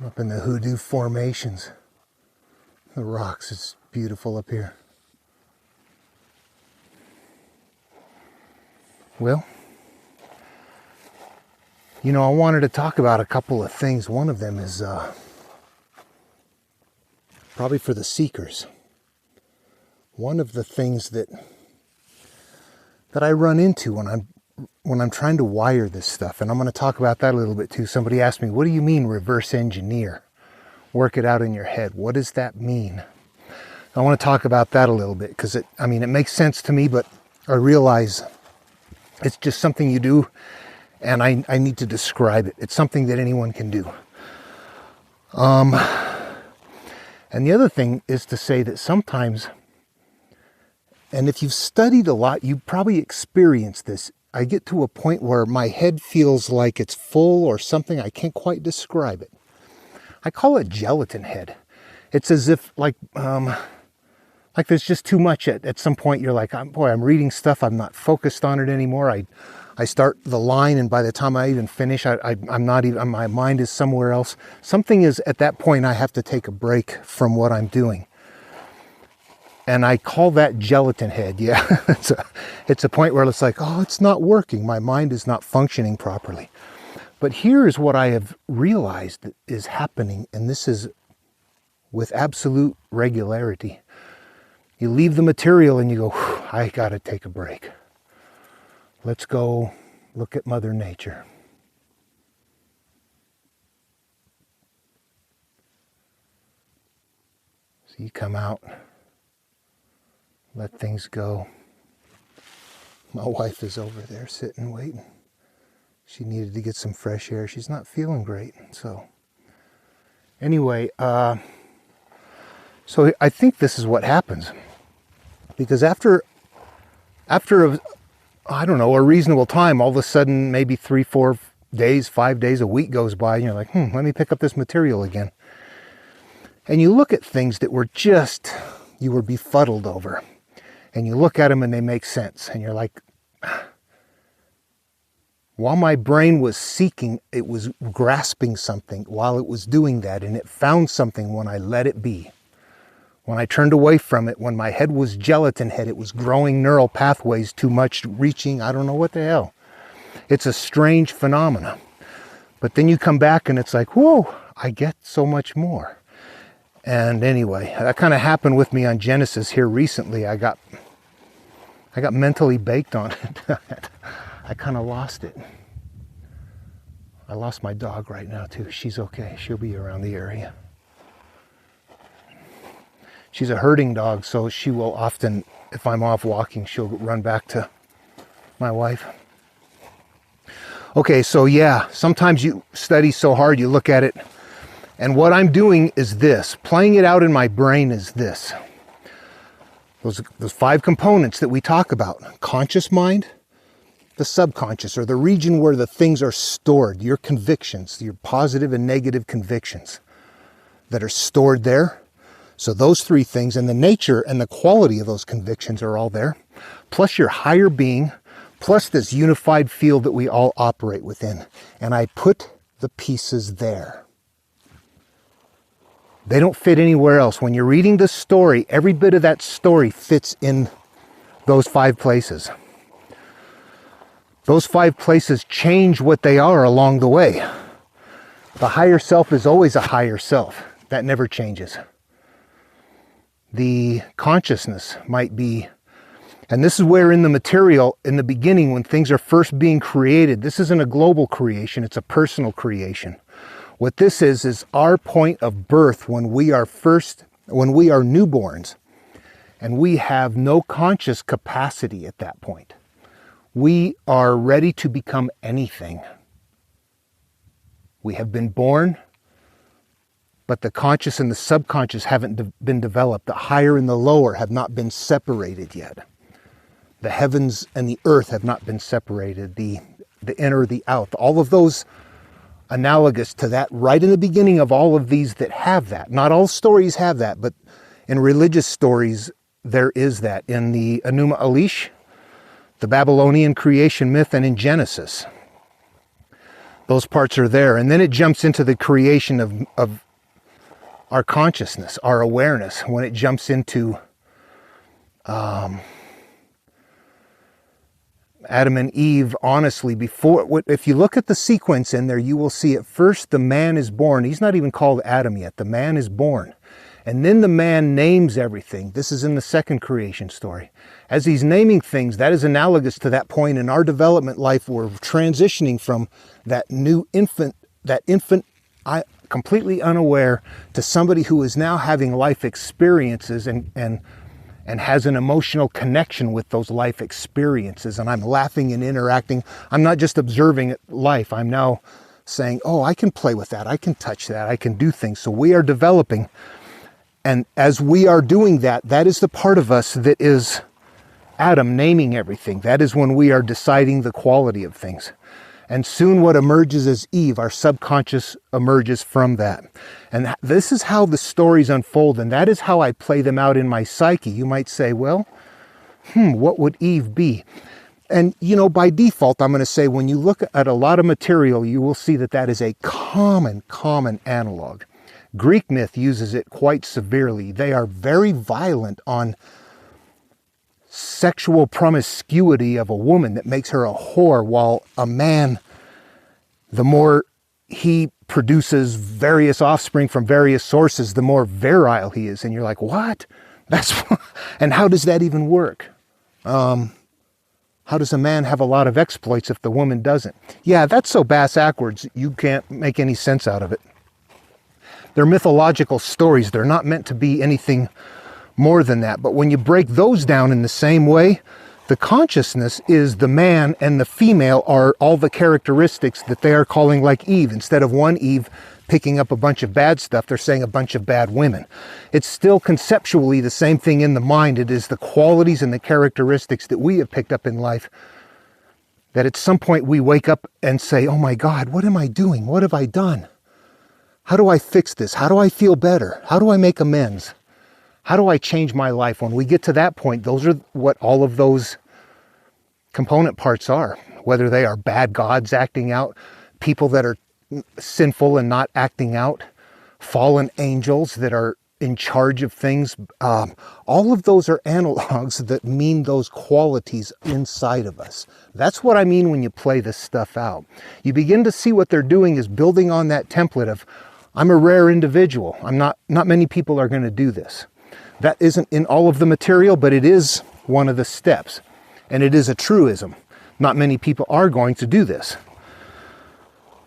Up in the Hoodoo formations. The rocks, it's beautiful up here. Well, you know, I wanted to talk about a couple of things. One of them is probably for the seekers. One of the things that I run into when I'm trying to wire this stuff, and I'm going to talk about that a little bit too. Somebody asked me, what do you mean reverse engineer? Work it out in your head. What does that mean? I want to talk about that a little bit because it makes sense to me, but I realize it's just something you do, and I need to describe it. It's something that anyone can do. And the other thing is to say that sometimes, and if you've studied a lot, you probably experienced this. I get to a point where my head feels like it's full or something. I can't quite describe it. I call it gelatin head. It's as if like there's just too much at some point. You're like, I'm reading stuff. I'm not focused on it anymore. I start the line, and by the time I even finish, I'm not even, my mind is somewhere else. Something is, at that point, I have to take a break from what I'm doing. And I call that gelatin head. Yeah, it's a point where it's like, oh, it's not working. My mind is not functioning properly. But here is what I have realized that is happening, and this is with absolute regularity. You leave the material and you go, I got to take a break. Let's go look at Mother Nature. So you come out, let things go. My wife is over there sitting, waiting. She needed to get some fresh air. She's not feeling great. So anyway, so I think this is what happens. Because after a reasonable time, all of a sudden, maybe 3, 4 days, 5 days, a week goes by, and you're like, let me pick up this material again. And you look at things that were just, you were befuddled over. And you look at them and they make sense. And you're like, while my brain was seeking, it was grasping something while it was doing that. And it found something when I let it be. When I turned away from it, when my head was gelatin head, it was growing neural pathways too much, reaching, I don't know what the hell. It's a strange phenomena. But then you come back and it's like, whoa, I get so much more. And anyway, that kind of happened with me on Genesis here recently. I got mentally baked on it. I kind of lost it. I lost my dog right now too. She's okay. She'll be around the area. She's a herding dog, so she will often, if I'm off walking, she'll run back to my wife. Okay, so yeah, sometimes you study so hard, you look at it, and what I'm doing is this. Playing it out in my brain is this. Those 5 components that we talk about. Conscious mind, the subconscious, or the region where the things are stored, your convictions, your positive and negative convictions that are stored there. So those 3 things, and the nature and the quality of those convictions are all there, plus your higher being, plus this unified field that we all operate within. And I put the pieces there. They don't fit anywhere else. When you're reading the story, every bit of that story fits in those 5 places. Those 5 places change what they are along the way. The higher self is always a higher self. That never changes. The consciousness might be, and this is where in the material, in the beginning, when things are first being created, this isn't a global creation, it's a personal creation. What this is our point of birth when we are newborns, and we have no conscious capacity at that point. We are ready to become anything. We have been born, but the conscious and the subconscious haven't been developed. The higher and the lower have not been separated yet. The heavens and the earth have not been separated. The inner, the out. All of those analogous to that right in the beginning of all of these that have that. Not all stories have that, but in religious stories, there is that. In the Enuma Elish, the Babylonian creation myth, and in Genesis. Those parts are there. And then it jumps into the creation of our consciousness, our awareness, when it jumps into Adam and Eve. Honestly, if you look at the sequence in there, you will see at first the man is born. He's not even called Adam yet. The man is born. And then the man names everything. This is in the second creation story. As he's naming things, that is analogous to that point in our development life. We're transitioning from that new infant, completely unaware, to somebody who is now having life experiences and has an emotional connection with those life experiences. And I'm laughing and interacting. I'm not just observing life. I'm now saying, oh, I can play with that. I can touch that. I can do things. So we are developing. And as we are doing that, that is the part of us that is Adam naming everything. That is when we are deciding the quality of things. And soon what emerges as Eve, our subconscious emerges from that. And this is how the stories unfold, and that is how I play them out in my psyche. You might say, well, what would Eve be? And, by default, I'm going to say when you look at a lot of material, you will see that that is a common analog. Greek myth uses it quite severely. They are very violent on sexual promiscuity of a woman that makes her a whore, while a man, the more he produces various offspring from various sources, the more virile he is. And you're like, what? And how does that even work? How does a man have a lot of exploits if the woman doesn't? Yeah, that's so bass-ackwards, you can't make any sense out of it. They're mythological stories. They're not meant to be anything more than that. But when you break those down in the same way, the consciousness is the man and the female are all the characteristics that they are calling like Eve. Instead of one Eve picking up a bunch of bad stuff, they're saying a bunch of bad women. It's still conceptually the same thing in the mind. It is the qualities and the characteristics that we have picked up in life that at some point we wake up and say, oh my God, what am I doing? What have I done? How do I fix this? How do I feel better? How do I make amends? How do I change my life? When we get to that point, those are what all of those component parts are. Whether they are bad gods acting out, people that are sinful and not acting out, fallen angels that are in charge of things. All of those are analogs that mean those qualities inside of us. That's what I mean when you play this stuff out. You begin to see what they're doing is building on that template of, I'm a rare individual. Not many people are going to do this. That isn't in all of the material, but it is one of the steps. And it is a truism. Not many people are going to do this.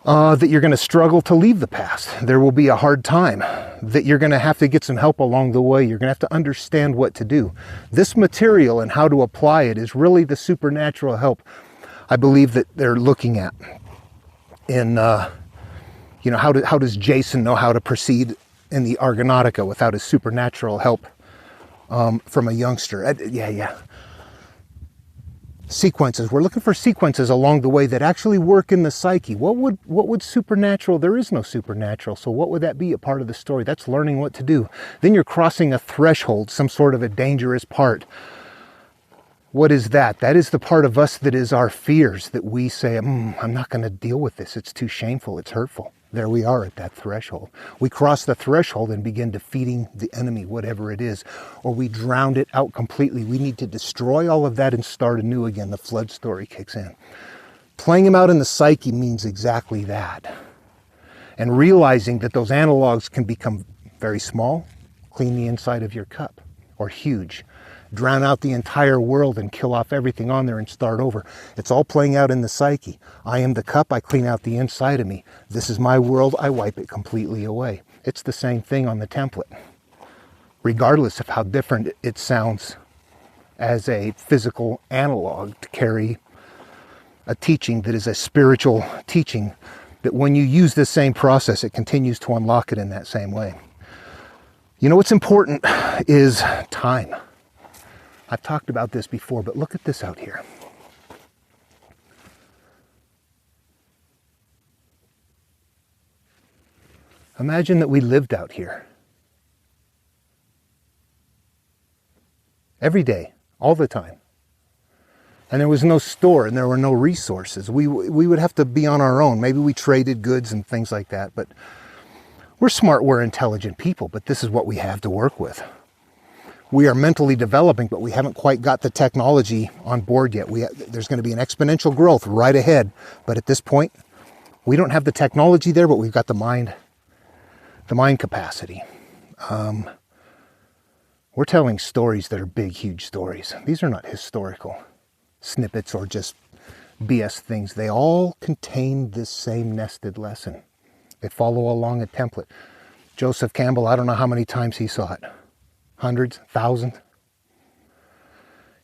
That you're going to struggle to leave the past. There will be a hard time. That you're going to have to get some help along the way. You're going to have to understand what to do. This material and how to apply it is really the supernatural help I believe that they're looking at in... how does Jason know how to proceed in the Argonautica without his supernatural help from a youngster? Sequences. We're looking for sequences along the way that actually work in the psyche. What would supernatural? There is no supernatural. So what would that be? A part of the story. That's learning what to do. Then you're crossing a threshold, some sort of a dangerous part. What is that? That is the part of us that is our fears, that we say, I'm not going to deal with this. It's too shameful. It's hurtful. There we are at that threshold. We cross the threshold and begin defeating the enemy, whatever it is, or we drowned it out completely. We need to destroy all of that and start anew again. The flood story kicks in. Playing them out in the psyche means exactly that. And realizing that those analogs can become very small, clean the inside of your cup, or huge, drown out the entire world and kill off everything on there and start over. It's all playing out in the psyche. I am the cup, I clean out the inside of me. This is my world, I wipe it completely away. It's the same thing on the template, regardless of how different it sounds as a physical analog to carry a teaching that is a spiritual teaching, that when you use this same process, it continues to unlock it in that same way. You know what's important is time. I've talked about this before, but look at this out here. Imagine that we lived out here. Every day, all the time. and there was no store and there were no resources. We would have to be on our own. Maybe we traded goods and things like that, but we're smart, we're intelligent people, but this is what we have to work with. We are mentally developing, but we haven't quite got the technology on board yet. There's going to be an exponential growth right ahead, but at this point, we don't have the technology there, but we've got the mind capacity. We're telling stories that are big, huge stories. These are not historical snippets or just BS things. They all contain this same nested lesson. They follow along a template. Joseph Campbell, I don't know how many times he saw it. Hundreds, thousands.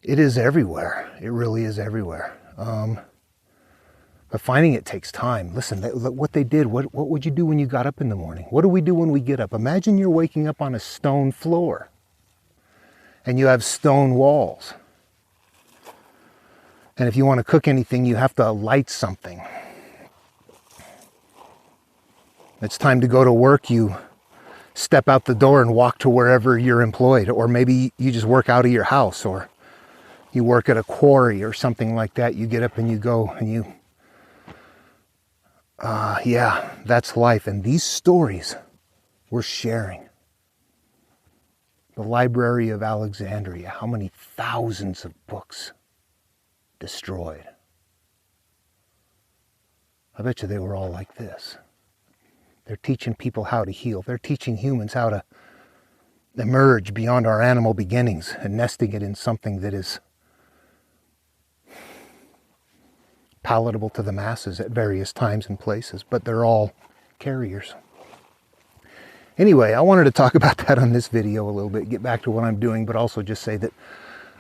It is everywhere. It really is everywhere. But finding it takes time. Listen, what they did, what would you do when you got up in the morning? What do we do when we get up? Imagine you're waking up on a stone floor and you have stone walls. And if you want to cook anything, you have to light something. It's time to go to work. You step out the door and walk to wherever you're employed. Or maybe you just work out of your house, or you work at a quarry or something like that. You get up and you go and you... yeah, that's life. And these stories we're sharing. The Library of Alexandria, how many thousands of books destroyed? I bet you they were all like this. They're teaching people how to heal. They're teaching humans how to emerge beyond our animal beginnings and nesting it in something that is palatable to the masses at various times and places, but they're all carriers. Anyway, I wanted to talk about that on this video a little bit, get back to what I'm doing, but also just say that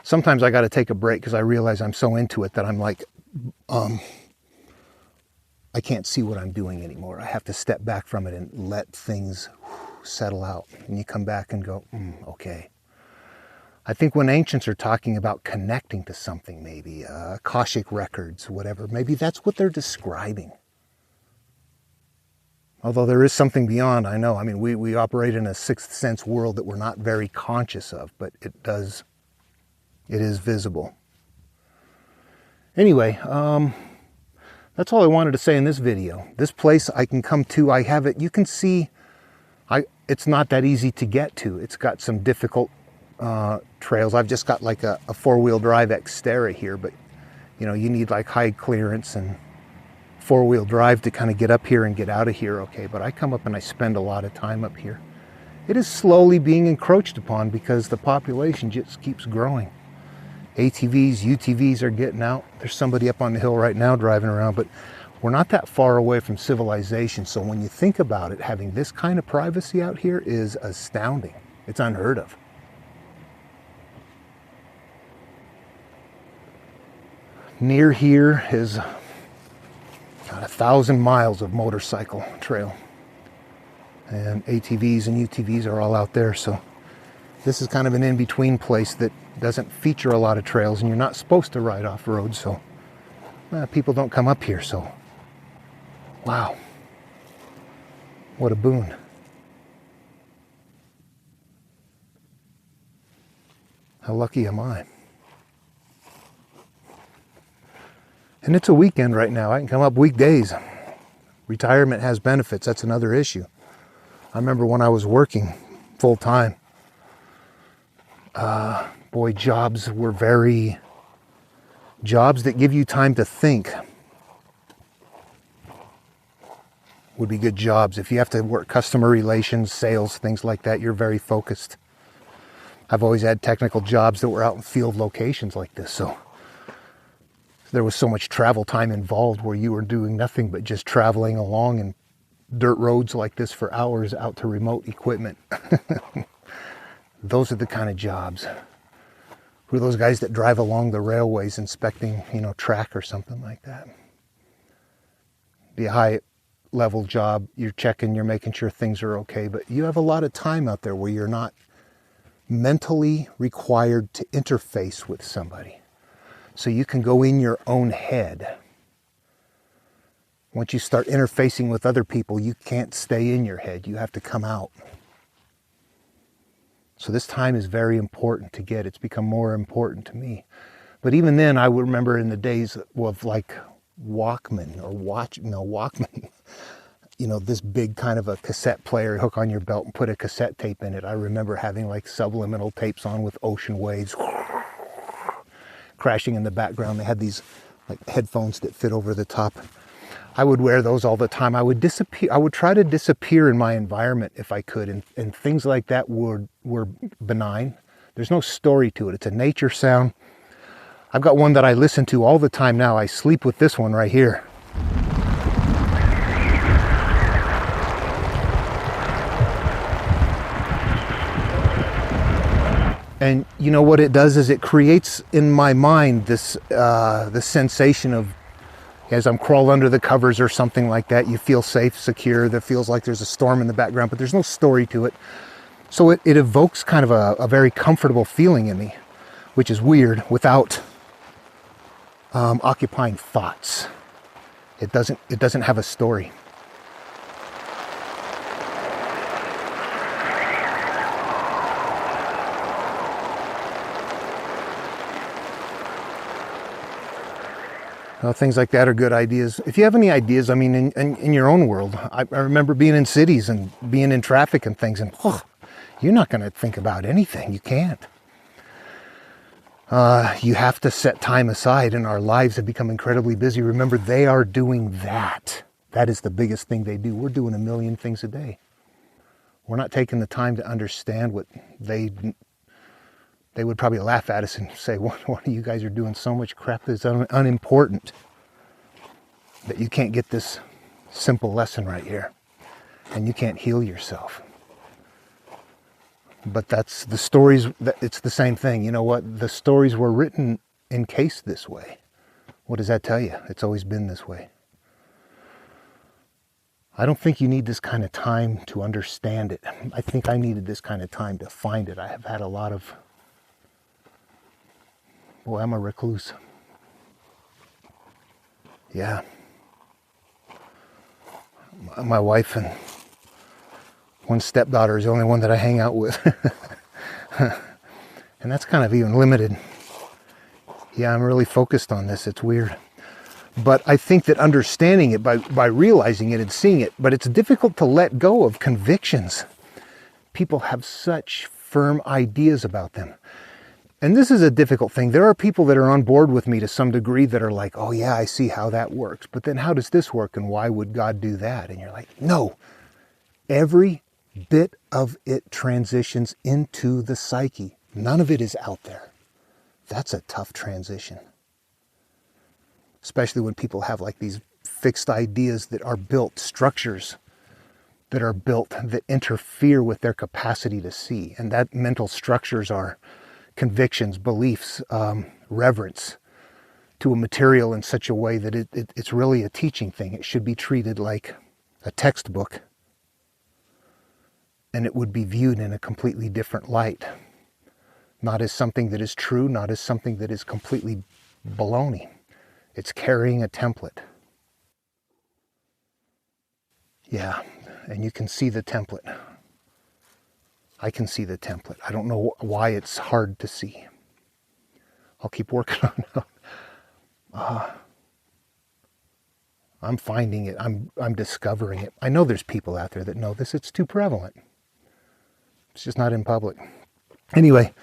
sometimes I got to take a break because I realize I'm so into it that I'm like, I can't see what I'm doing anymore. I have to step back from it and let things settle out. And you come back and go, okay. I think when ancients are talking about connecting to something, maybe Akashic records, whatever, maybe that's what they're describing. Although there is something beyond, I know. I mean, we operate in a sixth sense world that we're not very conscious of, but it is visible. Anyway, that's all I wanted to say in this video. This place I can come to, I have it, you can see, it's not that easy to get to. It's got some difficult trails. I've just got like a four-wheel drive Xterra here, but you know, you need like high clearance and four-wheel drive to kind of get up here and get out of here, okay? But I come up and I spend a lot of time up here. It is slowly being encroached upon because the population just keeps growing. ATVs, UTVs are getting out. There's somebody up on the hill right now driving around, but we're not that far away from civilization. So when you think about it, having this kind of privacy out here is astounding. It's unheard of. Near here is got 1,000 miles of motorcycle trail. And ATVs and UTVs are all out there. So this is kind of an in-between place that doesn't feature a lot of trails, and you're not supposed to ride off-road, so people don't come up here. So wow, what a boon. How lucky am I? And it's a weekend right now. I can come up weekdays. Retirement has benefits. That's another issue. I remember when I was working full-time, boy, jobs that give you time to think would be good jobs. If you have to work customer relations, sales, things like that, you're very focused. I've always had technical jobs that were out in field locations like this, so there was so much travel time involved where you were doing nothing but just traveling along in dirt roads like this for hours out to remote equipment. Those are the kind of jobs. Who are those guys that drive along the railways inspecting, track or something like that? Be a high level job. You're checking, you're making sure things are okay, but you have a lot of time out there where you're not mentally required to interface with somebody. So you can go in your own head. Once you start interfacing with other people, you can't stay in your head. You have to come out. So this time is very important to get. It's become more important to me. But even then, I would remember in the days of like Walkman or Walkman, this big kind of a cassette player, hook on your belt and put a cassette tape in it. I remember having like subliminal tapes on with ocean waves crashing in the background. They had these like headphones that fit over the top. I would wear those all the time. I would try to disappear in my environment if I could, and things like that were benign. There's no story to it. It's a nature sound. I've got one that I listen to all the time now. I sleep with this one right here. And you know what it does is it creates in my mind this sensation of, as I'm crawled under the covers or something like that, you feel safe, secure. That feels like there's a storm in the background, but there's no story to it. So it evokes kind of a very comfortable feeling in me, which is weird, without occupying thoughts. It doesn't have a story. Things like that are good ideas. If you have any ideas, I mean, in your own world, I remember being in cities and being in traffic and things, and you're not going to think about anything. You can't. You have to set time aside, and our lives have become incredibly busy. Remember, they are doing that. That is the biggest thing they do. We're doing a million things a day. We're not taking the time to understand what they would probably laugh at us and say, one of you guys are doing so much crap that's unimportant that you can't get this simple lesson right here, and you can't heal yourself. But that's the stories, it's the same thing. You know what? The stories were written encased this way. What does that tell you? It's always been this way. I don't think you need this kind of time to understand it. I think I needed this kind of time to find it. I have had a lot of... Boy, I'm a recluse. Yeah. My wife and one stepdaughter is the only one that I hang out with. And that's kind of even limited. Yeah, I'm really focused on this. It's weird. But I think that understanding it by realizing it and seeing it, but it's difficult to let go of convictions. People have such firm ideas about them. And this is a difficult thing. There are people that are on board with me to some degree that are like, oh yeah, I see how that works. But then how does this work, and why would God do that? And you're like, no. Every bit of it transitions into the psyche. None of it is out there. That's a tough transition. Especially when people have like these fixed ideas that are built, structures that are built that interfere with their capacity to see. And that mental structures are convictions, beliefs, reverence to a material in such a way that it's really a teaching thing. It should be treated like a textbook, and it would be viewed in a completely different light. Not as something that is true, not as something that is completely baloney. It's carrying a template. Yeah, and you can see the template. I can see the template. I don't know why it's hard to see. I'll keep working on it. I'm finding it. I'm discovering it. I know there's people out there that know this. It's too prevalent. It's just not in public. Anyway,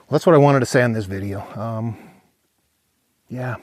that's what I wanted to say on this video. Yeah.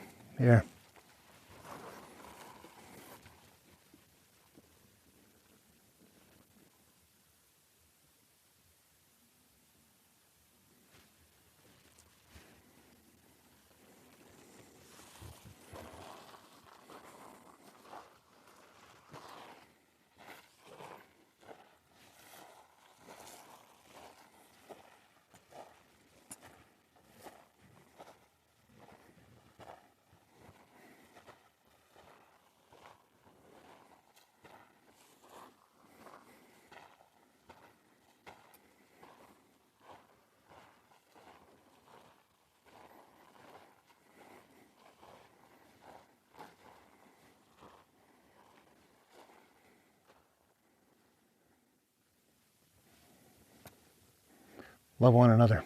Love one another.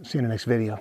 See you in the next video.